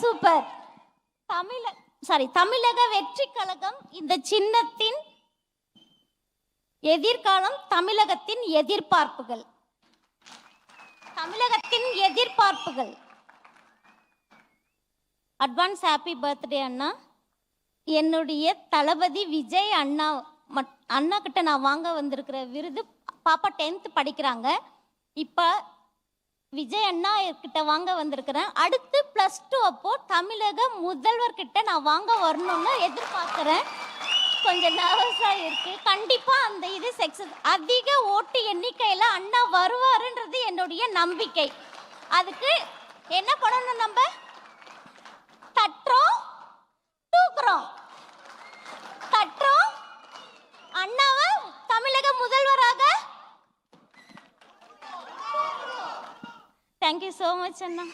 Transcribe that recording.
Super. தமிழக வெற்றி கழகம் இந்த சின்னத்தின் எதிர்காலம், தமிழகத்தின் எதிர்பார்ப்புகள். தமிழகத்தின் எதிர்பார்ப்புகள். அட்வான்ஸ் ஹாப்பி பர்த்டே அண்ணா. என்னுடைய தளபதி விஜய் அண்ணா அண்ணா கிட்ட நான் வாங்க வந்திருக்கிற விருது, பாப்பா 10th படிக்கிறாங்க. இப்போ விஜய் அண்ணா கிட்ட வாங்க வந்திருக்கிறேன். அடுத்து +2 அப்போ தமிழக முதல்வர்கிட்ட நான் வாங்க வரணும்னு எதிர்பார்க்குறேன். கொஞ்சம் நர்வஸாக இருக்கு. கண்டிப்பாக அந்த இது சக்ஸஸ். அதிக ஓட்டு எண்ணிக்கையில் அண்ணா வருவாருன்றது என்னுடைய நம்பிக்கை. அதுக்கு என்ன பண்ணணும்? நம்ம தட்டுறோம், தூக்குறோம். தட்டுறோம், அண்ணாவை தமிழக முதல்வராக. தேங்க்யூ ஸோ மச் அண்ணா.